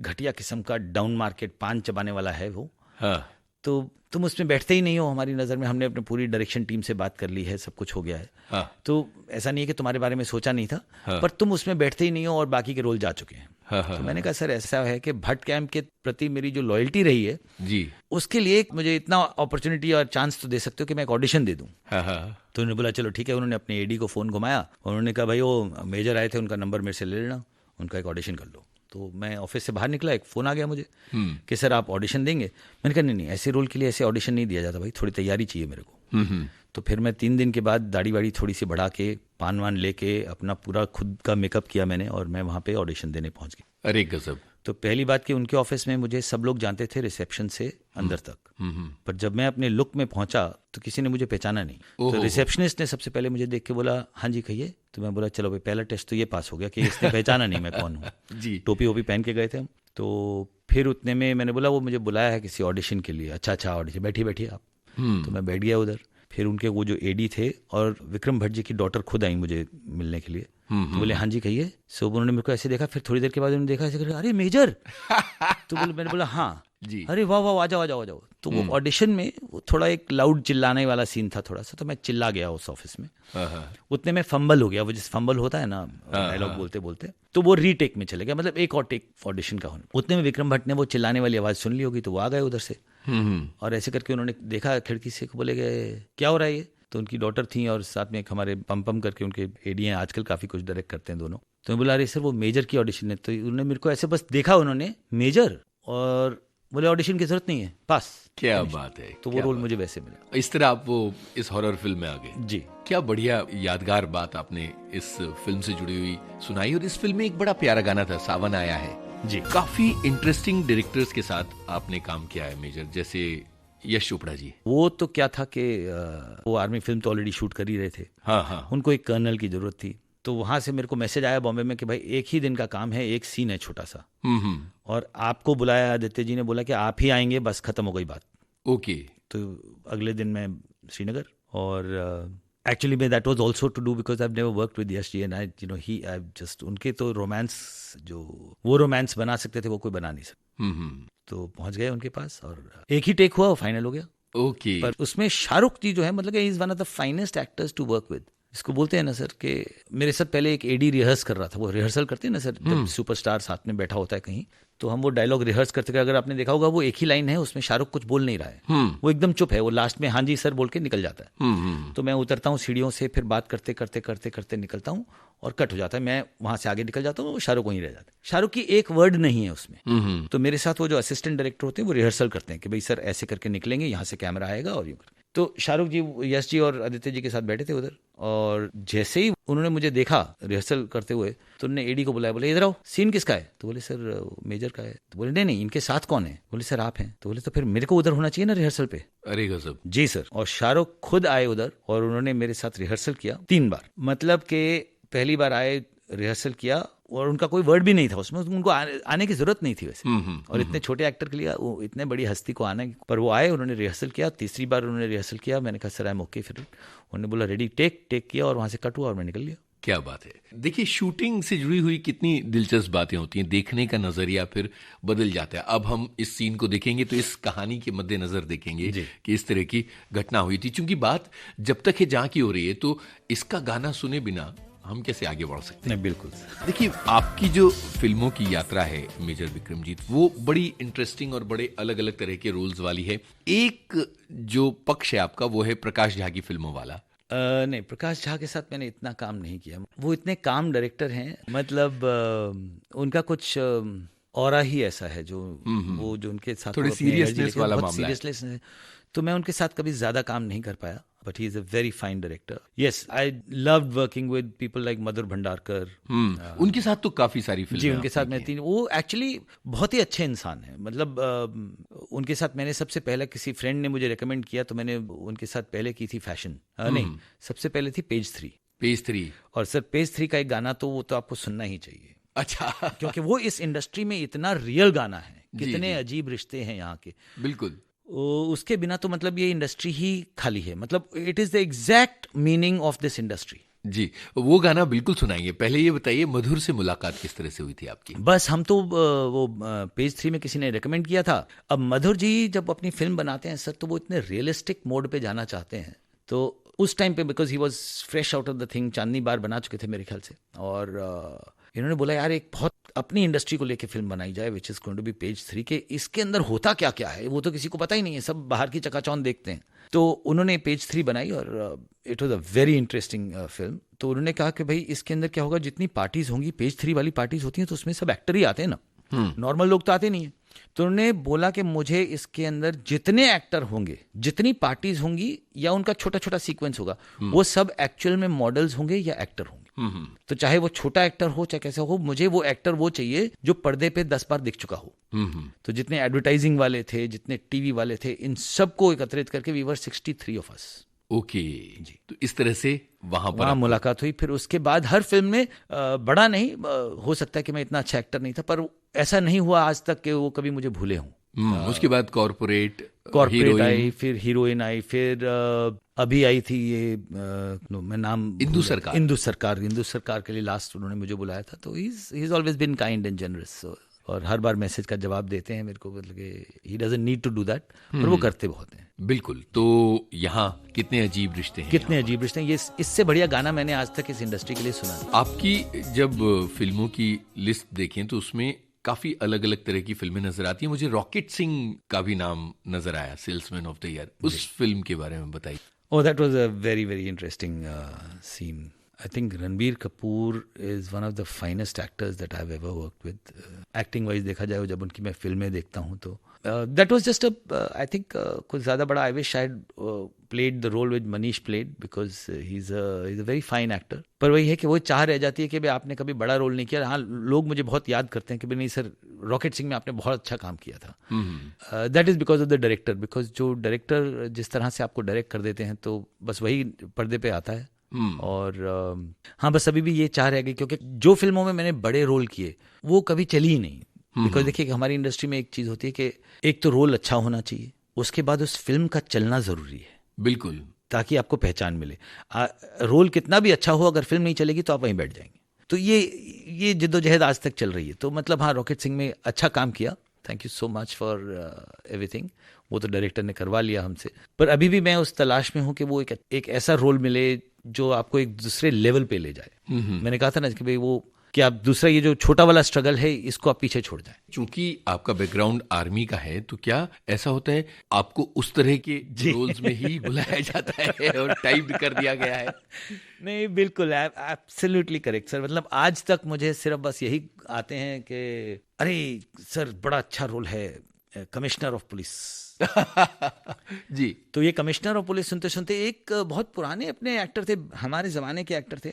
D: घटिया किस्म का, डाउन मार्केट, पान चबाने वाला है वो।
C: हाँ।
D: तो तुम उसमें बैठते ही नहीं हो हमारी नज़र में। हमने अपनी पूरी डायरेक्शन टीम से बात कर ली है, सब कुछ हो गया है।
C: हाँ।
D: तो ऐसा नहीं है कि तुम्हारे बारे में सोचा नहीं था,
C: हाँ।
D: पर तुम उसमें बैठते ही नहीं हो और बाकी के रोल जा चुके हैं।
C: हाँ।
D: तो मैंने कहा सर ऐसा है कि भट्ट कैंप के प्रति मेरी जो लॉयल्टी रही है
C: जी,
D: उसके लिए मुझे इतना अपॉर्चुनिटी और चांस तो दे सकते हो कि मैं एक ऑडिशन दे दूं।
C: हाँ।
D: तो उन्होंने बोला चलो ठीक है। उन्होंने अपने एडी को फ़ोन घुमाया और उन्होंने कहा भाई वो मेजर आए थे, उनका नंबर मेरे से ले लेना, उनका एक ऑडिशन कर लो। तो मैं ऑफिस से बाहर निकला, एक फ़ोन आ गया मुझे कि सर आप ऑडिशन देंगे। मैंने कहा नहीं, ऐसे रोल के लिए ऐसे ऑडिशन नहीं दिया जाता भाई, थोड़ी तैयारी चाहिए मेरे को। तो फिर मैं 3 दिन के बाद दाढ़ी वाड़ी थोड़ी सी बढ़ा के, पान वान लेके, अपना पूरा खुद का मेकअप किया मैंने, और मैं वहाँ पे ऑडिशन देने पहुँच गया।
C: अरे गजब।
D: तो पहली बात कि उनके ऑफिस में मुझे सब लोग जानते थे, रिसेप्शन से अंदर तक। पर जब मैं अपने लुक में पहुंचा तो किसी ने मुझे पहचाना नहीं। तो रिसेप्शनिस्ट ने सबसे पहले मुझे देख के बोला, हाँ जी कहिए। तो मैं बोला चलो भाई, पहला टेस्ट तो ये पास हो गया कि इसने पहचाना नहीं मैं कौन हूँ।
C: जी।
D: टोपी वोपी पहन के गए थे हम। तो फिर उतने में मैंने बोला वो मुझे बुलाया है किसी ऑडिशन के लिए। अच्छा ऑडिशन, बैठिए आप। तो मैं बैठ गया उधर। फिर उनके वो जो एडी थे और विक्रम भट्ट जी की डॉटर खुद आई मुझे मिलने के लिए। तो बोले हाँ जी कहिए। सो उन्होंने मेरे को ऐसे देखा, फिर थोड़ी देर के बाद उन्होंने देखा ऐसे करके, अरे मेजर। तो मैंने बोला हाँ
C: जी।
D: अरे वाह आ जाओ। तो वो ऑडिशन में वो थोड़ा एक लाउड चिल्लाने वाला सीन था थोड़ा सा, तो मैं चिल्ला गया उस ऑफिस में। उतने में फंबल हो गया, वो जिस फंबल होता है ना डायलॉग बोलते बोलते, तो वो रीटेक में चले गया, मतलब एक और टेक ऑडिशन का होना। उतने में विक्रम भट्ट ने वो चिल्लाने वाली आवाज सुन ली होगी, तो वो आ गए उधर से। और ऐसे करके उन्होंने देखा खिड़की से, बोले गए क्या हो रहा है ये। तो उनकी डॉटर थी और साथ में एक हमारे पम करके उनके एडी हैं, आजकल काफी कुछ डायरेक्ट करते हैं दोनों। तो मैं बोला अरे सर वो मेजर की ऑडिशन है। तो उन्होंने मेरे को ऐसे बस देखा, उन्होंने मेजर, और बोले ऑडिशन की जरूरत नहीं है, पास।
C: क्या बात है।
D: तो वो रोल मुझे वैसे मिला।
C: इस तरह आप वो इस हॉरर फिल्म में आ गए।
D: जी।
C: क्या बढ़िया यादगार बात आपने इस फिल्म से जुड़ी हुई सुनाई। और इस फिल्म में एक बड़ा प्यारा गाना था, सावन आया है
D: जी।
C: काफी इंटरेस्टिंग डायरेक्टर्स के साथ आपने काम किया है मेजर, जैसे यश चोपड़ा जी।
D: वो तो क्या था कि वो आर्मी फिल्म तो ऑलरेडी शूट कर ही रहे थे।
C: हाँ।
D: उनको एक कर्नल की जरूरत थी। तो वहां से मेरे को मैसेज आया बॉम्बे में कि भाई एक ही दिन का काम है, एक सीन है छोटा सा, और आपको बुलाया, आदित्य जी ने बोला कि आप ही आएंगे, बस खत्म हो गई बात।
C: ओके।
D: तो अगले दिन मैं श्रीनगर, और एक्चुअली मैं that was also to do because I have never worked with Yash ji and I I just उनके तो रोमांस जो वो रोमांस बना सकते थे वो कोई बना नहीं सकता। तो पहुंच गए उनके पास और एक ही टेक हुआ वो फाइनल हो गया।
C: ओके।
D: पर उसमें शाहरुख जी जो है मतलब he is one of the finest actors to work with. इसको बोलते हैं ना सर कि मेरे साथ पहले एक एडी रिहर्स कर रहा था। वो रिहर्सल करते हैं ना सर, जब सुपरस्टार साथ में बैठा होता है कहीं, तो हम वो डायलॉग रिहर्स करते अगर आपने देखा होगा वो एक ही लाइन है, उसमें शाहरुख कुछ बोल नहीं रहा है, वो एकदम चुप है, वो लास्ट में हाँ जी सर बोल के निकल जाता है। तो मैं उतरता हूँ सीढ़ियों से, फिर बात करते करते करते करते निकलता हूँ और कट हो जाता है, मैं वहां से आगे निकल जाता हूँ, वो शाहरुख वहीं रह जाता है। शाहरुख की एक वर्ड नहीं है उसमें। तो मेरे साथ वो जो असिस्टेंट डायरेक्टर होते हैं वो रिहर्सल करते हैं कि भाई सर ऐसे करके निकलेंगे, यहाँ से कैमरा आएगा और यूं करके। तो शाहरुख जी यश जी और आदित्य जी के साथ बैठे थे उधर, और जैसे ही उन्होंने मुझे देखा रिहर्सल करते हुए तो उन्होंने एडी को बुलाया, बोले इधर आओ, सीन किसका है? तो बोले सर मेजर का है। तो बोले नहीं इनके साथ कौन है? बोले सर आप हैं। तो बोले तो फिर मेरे को उधर होना चाहिए ना रिहर्सल पे।
C: अरे गजब। जी
D: सर। और शाहरुख खुद आए उधर और उन्होंने मेरे साथ रिहर्सल किया 3 बार। मतलब कि पहली बार आए, रिहर्सल किया और उनका कोई वर्ड भी नहीं था उसमें, उनको आने की जरूरत नहीं थी वैसे। और इतने छोटे एक्टर के लिए वो इतने बड़ी हस्ती को आना, पर वो आए, उन्होंने रिहर्सल किया। तीसरी बार उन्होंने रिहर्सल किया, मैंने कहा सर आई एम ओके। फिर उन्होंने बोला रेडी टेक किया और वहां से कट हुआ और मैं निकल लिया।
C: क्या बात है। देखिए शूटिंग से जुड़ी हुई कितनी दिलचस्प बातें होती हैं, देखने का नजरिया फिर बदल जाता है। अब हम इस सीन को देखेंगे तो इस कहानी के मद्देनजर देखेंगे कि इस तरह की घटना हुई थी। चूंकि बात जब तक है जहाँ की हो रही है तो इसका गाना सुने बिना हम कैसे आगे बढ़ सकते हैं?
D: नहीं, बिल्कुल।
C: देखिए आपकी जो फिल्मों की यात्रा है मेजर विक्रमजीत, वो बड़ी इंटरेस्टिंग और बड़े अलग अलग तरह के रोल्स वाली है। एक जो पक्ष है आपका वो है प्रकाश झा की फिल्मों वाला।
D: नहीं, प्रकाश झा के साथ मैंने इतना काम नहीं किया। वो इतने काम डायरेक्टर हैं, मतलब उनका कुछ ऑरा ही ऐसा है जो वो जो उनके साथ
C: थोड़ी सीरियसनेस वाला मामला है।
D: सीरियसनेस, तो मैं उनके साथ कभी ज्यादा काम नहीं कर पाया। But he is a very fine director. Yes, I loved working with people like मधुर भंडारकर।
C: उनके साथ तो काफी सारी फिल्में।
D: जी, उनके साथ मैं 3, वो एक्चुअली बहुत ही अच्छे इंसान हैं। मतलब उनके साथ मैंने सबसे पहले, किसी फ्रेंड ने मुझे रेकमेंड किया तो मैंने उनके साथ पहले की थी फैशन, नहीं सबसे पहले थी पेज 3। और सर पेज 3 का एक गाना तो वो तो आपको सुनना ही चाहिए।
C: अच्छा।
D: क्योंकि वो इस इंडस्ट्री में इतना रियल गाना है, कितने अजीब रिश्ते हैं यहाँ के।
C: बिल्कुल।
D: उसके बिना तो मतलब ये इंडस्ट्री ही खाली है। मतलब it is the exact meaning of this industry.
C: जी, वो गाना बिल्कुल सुनाएंगे। पहले ये बताइए मधुर से मुलाकात किस तरह से हुई थी आपकी?
D: बस हम तो वो पेज 3 में किसी ने रेकमेंड किया था। अब मधुर जी जब अपनी फिल्म बनाते हैं सर, तो वो इतने रियलिस्टिक मोड पे जाना चाहते हैं। तो उस टाइम पे because he was fresh out of the thing, Chandni bar बना चुके थे मेरे ख्याल से, और इन्होंने बोला यार एक बहुत अपनी इंडस्ट्री को लेके फिल्म बनाई जाए which is going to be page 3 के इसके अंदर होता क्या क्या है वो तो किसी को पता ही नहीं है, सब बाहर की चकाचौंध देखते हैं। तो उन्होंने पेज 3 बनाई और it was a very interesting film. तो उन्होंने कहा कि भाई इसके अंदर क्या होगा, जितनी पार्टीज होंगी पेज 3 वाली पार्टीज होती हैं तो उसमें सब एक्टर ही आते हैं ना, नॉर्मल लोग तो आते नहीं है। तो उन्होंने बोला कि मुझे इसके अंदर जितने एक्टर होंगे, जितनी पार्टीज होंगी या उनका छोटा छोटा सीक्वेंस होगा, वो सब एक्चुअल में मॉडल्स होंगे या एक्टर होंगे। तो चाहे वो छोटा एक्टर हो चाहे कैसा हो, मुझे वो एक्टर वो चाहिए जो पर्दे पे 10 बार दिख चुका हो। तो जितने एडवर्टाइजिंग वाले थे, जितने टीवी वाले थे, इन सबको एकत्रित करके we were 63 of us.
C: Okay जी। तो इस तरह से वहां
D: मुलाकात हुई। फिर उसके बाद हर फिल्म में बड़ा नहीं, हो सकता है कि मैं इतना अच्छा एक्टर नहीं था, पर ऐसा नहीं हुआ आज तक कि वो कभी मुझे भूले हों।
C: उसके बाद कॉर्पोरेट
D: आई, फिर हीरोइन आई, फिर अभी आई थी ये मैं नाम
C: इंदु
D: सरकार के लिए लास्ट उन्होंने मुझे बुलाया था। तो he is always been kind and generous, और हर बार मैसेज का जवाब देते हैं मेरे को, मतलब he doesn't need to do that, पर वो करते बहुत हैं।
C: बिल्कुल। तो यहाँ कितने अजीब रिश्ते हैं,
D: कितने अजीब रिश्ते हैं। ये इससे बढ़िया गाना मैंने आज तक इस इंडस्ट्री के लिए सुना।
C: आपकी जब फिल्मों की लिस्ट देखें तो उसमें काफी अलग अलग तरह की फिल्में नजर आती हैं। मुझे रॉकेट सिंह का भी नाम नजर आया, सेल्समैन ऑफ द ईयर। उस फिल्म के बारे में बताइए।
D: Oh, that was a very, very interesting scene. I think Ranbir Kapoor is one of the finest actors that I've ever worked with. Acting wise देखा जाए, जब उनकी मैं फिल्में देखता हूँ तो that was just I think कुछ ज़्यादा बड़ा, I wish I had played the role which Manish played because he's a very fine actor. पर वही है कि वो चाह रह जाती है कि भाई आपने कभी बड़ा रोल नहीं किया। हाँ, लोग मुझे बहुत याद करते हैं कि भाई नहीं सर, रॉकेट सिंह में आपने बहुत अच्छा काम किया था। That is because of the director, because जो डायरेक्टर जिस तरह से आपको डायरेक्ट कर देते हैं तो बस वही पर्दे पे आता है। और हाँ, बस अभी भी ये चाह रह गई, क्योंकि जो फिल्मों में मैंने बड़े रोल किए वो कभी चली ही नहीं। बिकॉज देखिए हमारी इंडस्ट्री में एक चीज होती है कि एक तो रोल अच्छा होना चाहिए, उसके बाद उस फिल्म का चलना जरूरी है।
C: बिल्कुल।
D: ताकि आपको पहचान मिले। रोल कितना भी अच्छा हो, अगर फिल्म नहीं चलेगी तो आप वहीं बैठ जाएंगे। तो ये जिद्दोजहद आज तक चल रही है। तो मतलब हाँ, रॉकेट सिंह में अच्छा काम किया, thank you so much for everything. वो तो डायरेक्टर ने करवा लिया हमसे, पर अभी भी मैं उस तलाश में हूँ कि वो एक ऐसा रोल मिले जो आपको एक दूसरे लेवल पे ले जाए। मैंने कहा था ना कि भाई वो कि आप दूसरा ये जो छोटा वाला स्ट्रगल है इसको आप पीछे छोड़ जाएं।
C: चूंकि आपका बैकग्राउंड आर्मी का है, तो क्या ऐसा होता है आपको उस तरह के रोल्स में ही बुलाया जाता है और टाइप कर दिया गया है?
D: नहीं, बिल्कुल एब्सोल्युटली करेक्ट सर। मतलब आज तक मुझे सिर्फ बस यही आते हैं कि अरे सर बड़ा अच्छा रोल है, कमिश्नर ऑफ पुलिस।
C: जी।
D: तो ये कमिश्नर ऑफ पुलिस सुनते सुनते एक बहुत पुराने अपने एक्टर थे, हमारे जमाने के एक्टर थे,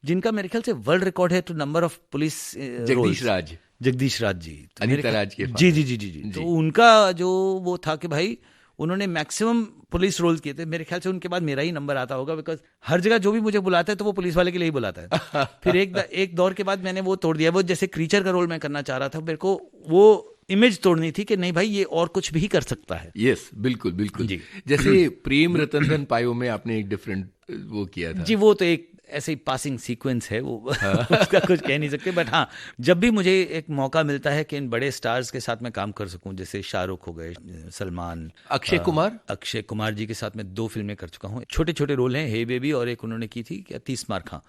D: जिनका मेरे ख्याल से वर्ल्ड रिकॉर्ड है to number of police
C: Jagdish Raj
D: ji, तो
C: अनीता राज के
D: जी जी जी जी जी। तो उनका जो वो था कि भाई उन्होंने मैक्सिमम पुलिस रोल किए थे। मेरे ख्याल से उनके बाद मेरा ही नंबर आता होगा, बिकॉज हर जगह जो भी मुझे बुलाता है तो वो पुलिस वाले के लिए ही बुलाता है। फिर एक दौर के बाद मैंने वो तोड़ दिया। वो जैसे क्रीचर का रोल मैं करना चाह रहा था, मेरे को वो इमेज तोड़नी थी कि नहीं भाई ये और कुछ भी कर सकता है।
C: यस, बिल्कुल बिल्कुल जी। जैसे प्रेम रतन धन पायो में आपने एक डिफरेंट वो किया था
D: जी। वो तो एक ऐसे ही पासिंग सीक्वेंस है वो उसका कुछ कह नहीं सकते। बट हाँ, जब भी मुझे एक मौका मिलता है कि इन बड़े स्टार्स के साथ मैं काम कर सकूं, जैसे शाहरुख हो गए, सलमान, अक्षय कुमार जी के साथ मैं 2 फिल्में कर चुका हूँ। छोटे छोटे रोल हैं, हे बेबी और एक उन्होंने की थी क्या 30 मार खां।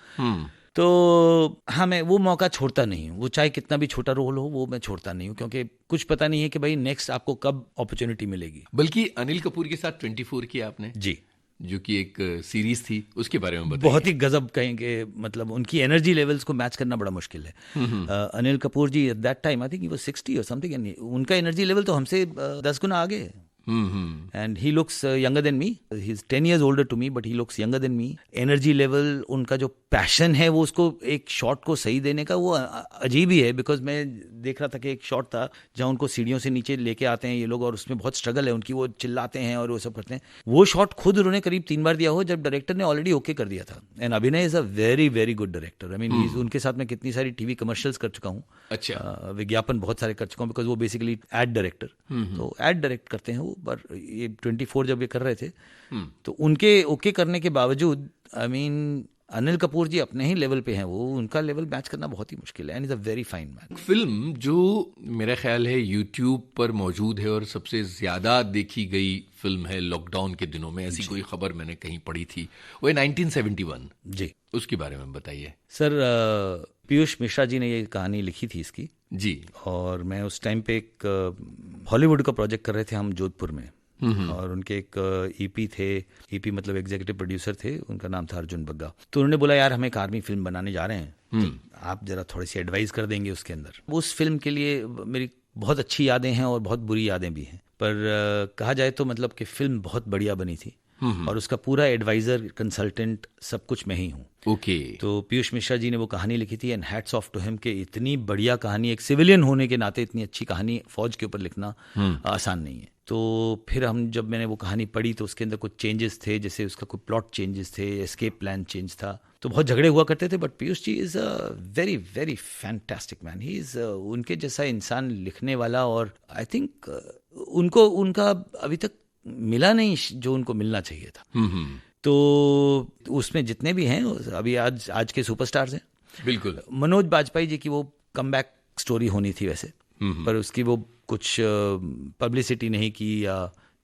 D: तो हाँ, मैं वो मौका छोड़ता नहीं हूँ। वो चाहे कितना भी छोटा रोल हो, वो मैं छोड़ता नहीं हूँ, क्योंकि कुछ पता नहीं है कि भाई नेक्स्ट आपको कब अपॉर्चुनिटी मिलेगी।
C: बल्कि अनिल कपूर के साथ 24 किया आपने
D: जी,
C: जो कि एक सीरीज थी, उसके बारे में बताइए।
D: बहुत ही गजब कहेंगे, मतलब उनकी एनर्जी लेवल्स को मैच करना बड़ा मुश्किल है। Anil Kapoor ji at that time I think he was 60 और समथिंग, उनका एनर्जी लेवल तो हमसे 10 गुना आगे है। And he looks younger than me. He's 10 years older to me, but he looks younger than me. Energy level, उनका जो पैशन है वो उसको एक शॉट को सही देने का वो अजीब ही है। बिकॉज मैं देख रहा था कि एक शॉट था जहाँ उनको सीढ़ियों से नीचे लेके आते हैं ये लोग, और उसमें बहुत स्ट्रगल है उनकी, वो चिल्लाते हैं और वो सब करते हैं। वो शॉट खुद उन्होंने करीब 3 बार दिया हो, जब डायरेक्टर ने ऑलरेडी ओके कर दिया था। एंड अभिनय is a very very good director. I mean उनके साथ मैं कितनी सारी टीवी कमर्शियल्स कर चुका हूँ।
C: अच्छा।
D: विज्ञापन बहुत सारे कर चुका हूँ, बिकॉज वो बेसिकली एड डायरेक्टर, तो एड डायरेक्ट करते हैं वो। पर ये 24 जब ये कर रहे थे तो उनके ओके करने के बावजूद आई मीन अनिल कपूर जी अपने ही लेवल पे हैं, वो उनका लेवल मैच करना बहुत ही मुश्किल है। And is a very fine man.
C: Film जो मेरा ख्याल है यूट्यूब पर मौजूद है और सबसे ज्यादा देखी गई फिल्म है लॉकडाउन के दिनों में, ऐसी कोई खबर मैंने कहीं पढ़ी थी, वो है 1971
D: जी।
C: उसके बारे में बताइए
D: सर। पीयूष मिश्रा जी ने ये कहानी लिखी थी इसकी
C: जी,
D: और मैं उस टाइम पे एक हॉलीवुड का प्रोजेक्ट कर रहे थे हम जोधपुर में, और उनके एक ईपी थे, ईपी मतलब एग्जीक्यूटिव प्रोड्यूसर थे, उनका नाम था अर्जुन बग्गा। तो उन्होंने बोला यार हम एक आर्मी फिल्म बनाने जा रहे हैं, तो आप जरा थोड़ी सी एडवाइस कर देंगे उसके अंदर। उस फिल्म के लिए मेरी बहुत अच्छी यादें हैं और बहुत बुरी यादें भी हैं, पर कहा जाए तो मतलब कि फिल्म बहुत बढ़िया बनी थी और उसका पूरा एडवाइजर, कंसल्टेंट, सब कुछ मैं ही हूँ।
C: ओके।
D: तो पीयूष मिश्रा जी ने वो कहानी लिखी थी, and hats off to him कि इतनी बढ़िया कहानी, एक सिविलियन होने के नाते इतनी अच्छी कहानी फौज के ऊपर लिखना आसान नहीं है। तो फिर जब मैंने वो कहानी पढ़ी तो उसके अंदर कुछ चेंजेस थे, जैसे उसका कुछ प्लॉट चेंजेस थे, एस्केप प्लान चेंज था, तो बहुत झगड़े हुआ करते थे। But Piyush ji is a very very fantastic man. He is उनके जैसा इंसान लिखने वाला, और आई थिंक उनका अभी तक मिला नहीं जो उनको मिलना चाहिए था। तो उसमें जितने भी हैं अभी आज के सुपरस्टार्स हैं।
C: बिल्कुल।
D: मनोज बाजपेयी जी की वो कमबैक स्टोरी होनी थी वैसे, पर उसकी वो कुछ पब्लिसिटी नहीं की या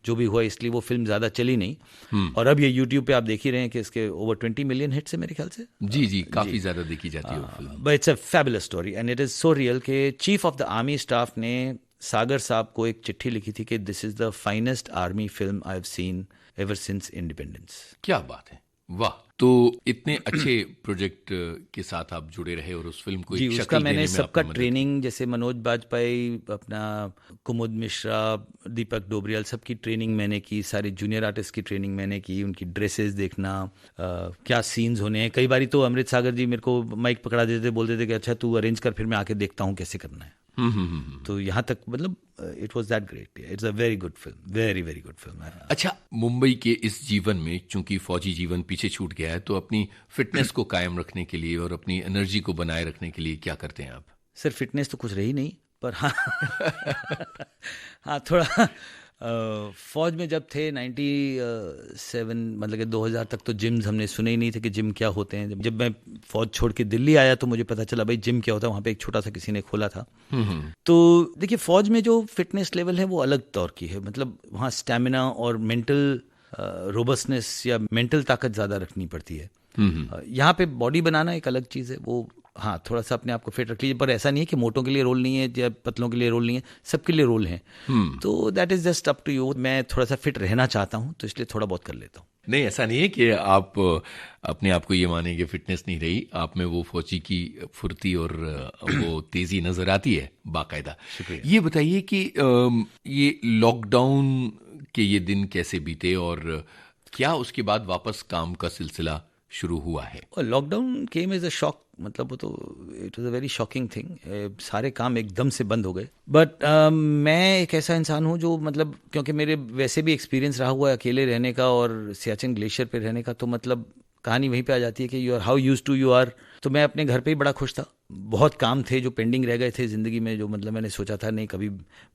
D: जो भी हुआ, इसलिए वो फिल्म ज्यादा चली नहीं। और अब ये यूट्यूब पे आप देख ही रहे हैं कि इसके ओवर 20 मिलियन हिट्स है मेरे ख्याल से।
C: जी जी, काफी ज्यादा देखी जाती है वो film.
D: But it's a fabulous story and it is so real कि chief of the army staff ने सागर साहब को एक चिट्ठी लिखी थी कि this is the finest army film I have seen ever since independence.
C: क्या बात है, वाह। तो इतने अच्छे प्रोजेक्ट के साथ आप जुड़े रहे और उस फिल्म को
D: जी,
C: एक शक्ल
D: उसका
C: देने
D: मैंने
C: में
D: सबका
C: आपने मदद
D: ट्रेनिंग, जैसे मनोज बाजपेयी, अपना कुमुद मिश्रा, दीपक डोबरियाल, सबकी ट्रेनिंग मैंने की, सारे जूनियर आर्टिस्ट की ट्रेनिंग मैंने की, उनकी ड्रेसेस देखना, क्या सीन्स होने हैं। कई बारी तो अमृत सागर जी मेरे को माइक पकड़ा देते, बोलते थे कि अच्छा तू अरेंज कर, फिर मैं आके देखता हूँ कैसे करना है। तो यहाँ तक मतलब it was that great. It's a very good film, very very good film.
C: अच्छा, मुंबई के इस जीवन में चूंकि फौजी जीवन पीछे छूट गया है, तो अपनी फिटनेस को कायम रखने के लिए और अपनी एनर्जी को बनाए रखने के लिए क्या करते हैं आप?
D: सर फिटनेस तो कुछ रही नहीं, पर हाँ हाँ थोड़ा फौज में जब थे 97 मतलब कि 2000 तक तो जिम्स हमने सुने ही नहीं थे कि जिम क्या होते हैं। जब मैं फौज छोड़ के दिल्ली आया तो मुझे पता चला भाई जिम क्या होता है। वहाँ पे एक छोटा सा किसी ने खोला था। तो देखिए फौज में जो फिटनेस लेवल है वो अलग तौर की है। मतलब वहाँ स्टैमिना और मेंटल रोबस्टनेस या मेंटल ताकत ज़्यादा रखनी पड़ती है। यहाँ पे बॉडी बनाना एक अलग चीज़ है। वो हाँ थोड़ा सा अपने आप को फिट रख लीजिए, पर ऐसा नहीं है कि मोटों के लिए रोल नहीं है या पतलों के लिए रोल नहीं है, सबके लिए रोल है। तो that is just up to you. मैं थोड़ा सा फिट रहना चाहता हूँ तो इसलिए थोड़ा बहुत कर लेता हूँ।
C: नहीं, ऐसा नहीं है कि आप अपने आप को ये माने कि फिटनेस नहीं रही, आप में वो फौजी की फुर्ती और वो तेजी नजर आती है बाकायदा। ये बताइए कि ये लॉकडाउन के ये दिन कैसे बीते और क्या उसके बाद वापस काम का सिलसिला शुरू हुआ है?
D: Lockdown came as a shock. मतलब वो तो it was a very shocking thing. सारे काम एकदम से बंद हो गए। बट मैं एक ऐसा इंसान हूँ जो मतलब क्योंकि मेरे वैसे भी एक्सपीरियंस रहा हुआ है अकेले रहने का और सियाचिन ग्लेशियर पे रहने का, तो मतलब कहानी वहीं पे आ जाती है कि you are how used to you are. तो मैं अपने घर पे ही बड़ा खुश था। बहुत काम थे जो पेंडिंग रह गए थे ज़िंदगी में, जो मतलब मैंने सोचा था नहीं कभी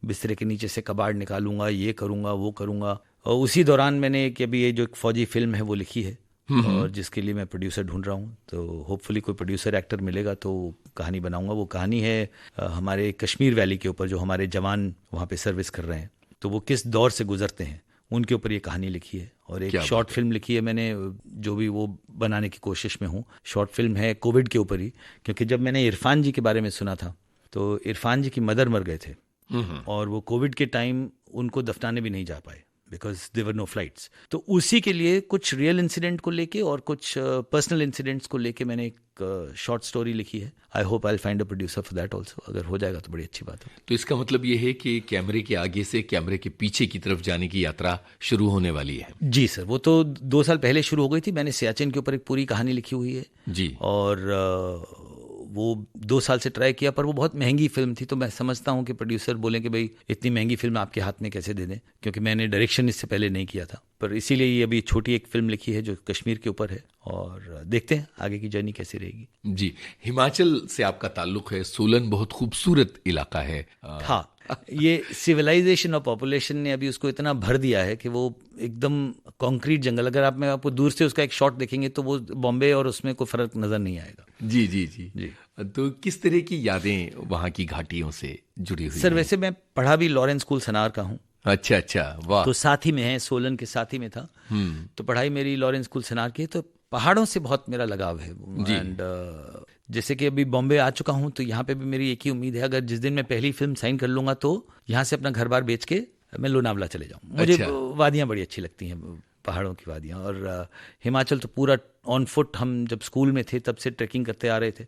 D: बिस्तरे के नीचे से कबाड़ निकालूंगा, ये करूंगा वो करूंगा। और उसी दौरान मैंने कि अभी ये जो एक फौजी फिल्म है वो लिखी है और जिसके लिए मैं प्रोड्यूसर ढूंढ रहा हूँ। तो होपफुली कोई प्रोड्यूसर एक्टर मिलेगा तो कहानी बनाऊंगा। वो कहानी है हमारे कश्मीर वैली के ऊपर, जो हमारे जवान वहाँ पे सर्विस कर रहे हैं तो वो किस दौर से गुजरते हैं उनके ऊपर ये कहानी लिखी है। और एक शॉर्ट फिल्म लिखी है मैंने, जो भी वो बनाने की कोशिश में हूँ। शॉर्ट फिल्म है कोविड के ऊपर ही, क्योंकि जब मैंने इरफान जी के बारे में सुना था तो इरफान जी की मदर मर गए थे और वो कोविड के टाइम उनको दफनाने भी नहीं जा पाए बिकॉज देवर नो फ्लाइट्स। तो उसी के लिए कुछ रियल इंसिडेंट को लेके और कुछ पर्सनल इंसिडेंट्स को लेके मैंने एक शॉर्ट स्टोरी लिखी है। I hope I find a producer for that also. अगर हो जाएगा तो बड़ी अच्छी बात है।
C: तो इसका मतलब ये है कि कैमरे के आगे से कैमरे के पीछे की तरफ जाने की यात्रा शुरू होने वाली है?
D: जी सर, वो तो 2 साल पहले शुरू हो गई थी। मैंने सियाचिन के ऊपर एक पूरी कहानी लिखी हुई है
C: जी।
D: और वो 2 साल से ट्राई किया, पर वो बहुत महंगी फिल्म थी। तो मैं समझता हूँ कि प्रोड्यूसर बोले कि भाई इतनी महंगी फिल्म आपके हाथ में कैसे दे दें, क्योंकि मैंने डायरेक्शन इससे पहले नहीं किया था। पर इसीलिए ये अभी छोटी एक फिल्म लिखी है जो कश्मीर के ऊपर है और देखते हैं आगे की जर्नी कैसी रहेगी।
C: जी, हिमाचल से आपका ताल्लुक है। सोलन बहुत खूबसूरत इलाका है।
D: हाँ, ये सिविलाइजेशन और पॉपुलेशन ने अभी उसको इतना भर दिया है कि वो एकदम कंक्रीट जंगल। अगर मैं आपको दूर से उसका एक शॉट देखेंगे तो वो बॉम्बे और उसमें कोई फर्क नजर नहीं आएगा।
C: जी जी जी जी। तो किस तरह की यादें वहाँ की घाटियों से जुड़ी हुई?
D: सर वैसे मैं पढ़ा भी लॉरेंस स्कूल सनार का हूँ।
C: अच्छा अच्छा, वाह।
D: तो साथ ही में है, सोलन के साथ ही में था। तो पढ़ाई मेरी लॉरेंस स्कूल सनार की, तो पहाड़ों से बहुत मेरा लगाव है। एंड जैसे कि अभी बॉम्बे आ चुका हूँ तो यहाँ पे भी मेरी एक ही उम्मीद है, अगर जिस दिन मैं पहली फिल्म साइन कर लूंगा तो यहाँ से अपना घर बार बेच के मैं लोनावला चले जाऊँ। मुझे वादियाँ बड़ी अच्छी लगती हैं, पहाड़ों की वादियाँ। और हिमाचल तो पूरा ऑन फुट, हम जब स्कूल में थे तब से ट्रैकिंग करते आ रहे थे।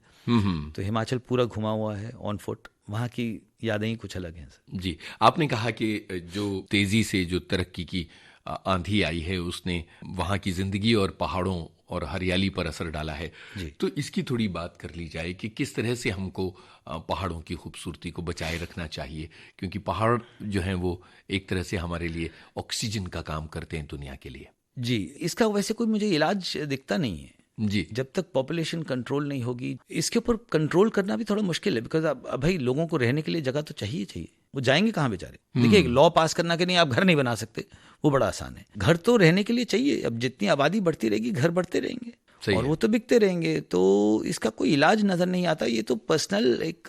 D: तो हिमाचल पूरा घुमा हुआ है ऑन फुट। वहाँ की यादें ही कुछ अलग हैं सर।
C: जी, आपने कहा कि जो तेजी से जो तरक्की की आंधी आई है उसने वहाँ की जिंदगी और पहाड़ों और हरियाली पर असर डाला है। तो इसकी थोड़ी बात कर ली जाए कि किस तरह से हमको पहाड़ों की खूबसूरती को बचाए रखना चाहिए, क्योंकि पहाड़ जो हैं वो एक तरह से हमारे लिए ऑक्सीजन का काम करते हैं दुनिया के लिए।
D: जी, इसका वैसे कोई मुझे इलाज दिखता नहीं है
C: जी।
D: जब तक पॉपुलेशन कंट्रोल नहीं होगी। इसके ऊपर कंट्रोल करना भी थोड़ा मुश्किल है, बिकॉज अब भाई लोगों को रहने के लिए जगह तो चाहिए। वो जाएंगे कहाँ बेचारे? देखिए, एक लॉ पास करना कि नहीं आप घर नहीं बना सकते, वो बड़ा आसान है। घर तो रहने के लिए चाहिए। अब जितनी आबादी बढ़ती रहेगी घर बढ़ते रहेंगे और वो तो बिकते रहेंगे। तो इसका कोई इलाज नजर नहीं आता। ये तो पर्सनल एक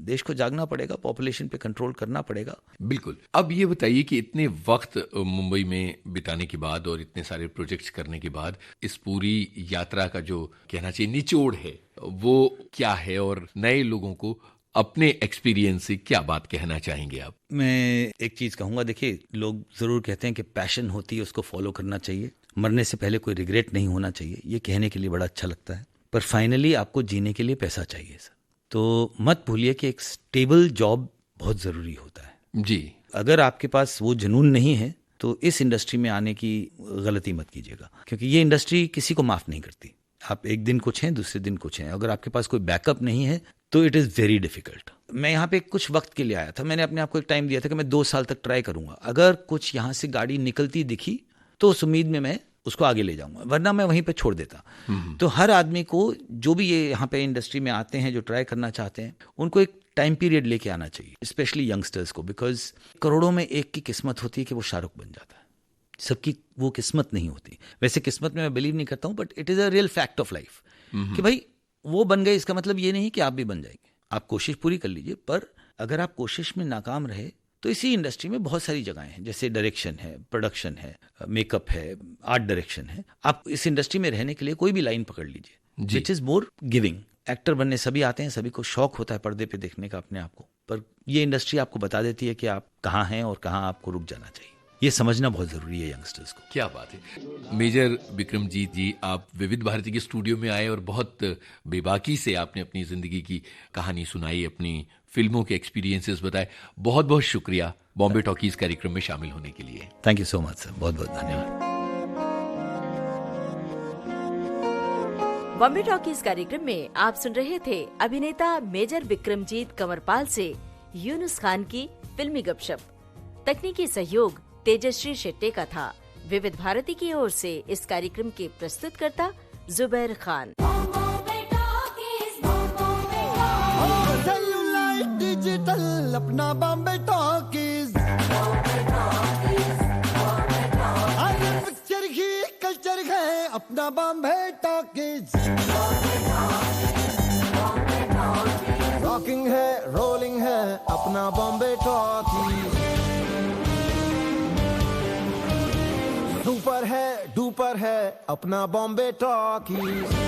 D: देश को जागना पड़ेगा, पॉपुलेशन पे कंट्रोल करना पड़ेगा।
C: बिल्कुल। अब ये बताइए कि इतने वक्त मुंबई में बिताने के बाद और इतने सारे प्रोजेक्ट्स करने के बाद इस पूरी यात्रा का जो कहना चाहिए निचोड़ है वो क्या है, और नए लोगों को अपने एक्सपीरियंस से क्या बात कहना चाहेंगे आप?
D: मैं एक चीज कहूंगा, देखिए लोग जरूर कहते हैं कि पैशन होती है उसको फॉलो करना चाहिए, मरने से पहले कोई रिग्रेट नहीं होना चाहिए। ये कहने के लिए बड़ा अच्छा लगता है, पर फाइनली आपको जीने के लिए पैसा चाहिए सर। तो मत भूलिए कि एक स्टेबल जॉब बहुत जरूरी होता है।
C: जी।
D: अगर आपके पास वो जुनून नहीं है तो इस इंडस्ट्री में आने की गलती मत कीजिएगा, क्योंकि ये इंडस्ट्री किसी को माफ नहीं करती। आप एक दिन कुछ हैं, दूसरे दिन कुछ हैं। अगर आपके पास कोई बैकअप नहीं है तो इट इज़ वेरी डिफिकल्ट। मैं यहाँ पे कुछ वक्त के लिए आया था। मैंने अपने आप को एक टाइम दिया था कि मैं 2 साल तक ट्राई करूंगा। अगर कुछ यहाँ से गाड़ी निकलती दिखी तो उस उम्मीद में मैं उसको आगे ले जाऊंगा, वरना मैं वहीं पे छोड़ देता। तो हर आदमी को, जो भी ये यहाँ पे इंडस्ट्री में आते हैं, जो ट्राई करना चाहते हैं, उनको एक टाइम पीरियड लेके आना चाहिए, स्पेशली यंगस्टर्स को, बिकॉज करोड़ों में एक की किस्मत होती है कि वो शाहरुख बन जाता है, सबकी वो किस्मत नहीं होती। वैसे किस्मत में मैं बिलीव नहीं करता हूँ, but it is a real fact of life कि भाई वो बन गए, इसका मतलब ये नहीं कि आप भी बन जाएंगे। आप कोशिश पूरी कर लीजिए, पर अगर आप कोशिश में नाकाम रहे तो इसी इंडस्ट्री में बहुत सारी जगहें हैं, जैसे डायरेक्शन है, प्रोडक्शन है, मेकअप है, आर्ट डायरेक्शन है। आप इस इंडस्ट्री में रहने के लिए कोई भी लाइन पकड़ लीजिए, which is more giving. Actor बनने सभी आते हैं, सभी को शौक होता है पर्दे पे देखने का अपने आप को, पर ये इंडस्ट्री आपको बता देती है कि आप कहाँ हैं और कहाँ आपको रुक जाना चाहिए। ये समझना बहुत जरूरी है यंगस्टर्स को।
C: क्या बात है। मेजर बिक्रमजीत जी, आप विविध भारती के स्टूडियो में आए और बहुत बेबाकी से आपने अपनी जिंदगी की कहानी सुनाई, अपनी फिल्मों के एक्सपीरियंसेस बताए। बहुत बहुत शुक्रिया बॉम्बे टॉकीज कार्यक्रम में शामिल होने के लिए।
D: Thank you so much sir, बहुत बहुत धन्यवाद।
B: बॉम्बे टॉकीज कार्यक्रम में आप सुन रहे थे अभिनेता मेजर बिक्रमजीत कंवरपाल से यूनुस खान की फिल्मी गपशप। तकनीकी सहयोग तेजश्री शेट्टे का था। विविध भारती की ओर से इस कार्यक्रम के प्रस्तुतकर्ता जुबैर खान।
E: डिजिटल अपना बॉम्बे टॉकीज, पिक्चर ही कल्चर है अपना बॉम्बे टॉकीज। रॉकिंग है, रोलिंग है अपना बॉम्बे टॉकीज। सुपर है, डुपर है अपना बॉम्बे टॉकीज।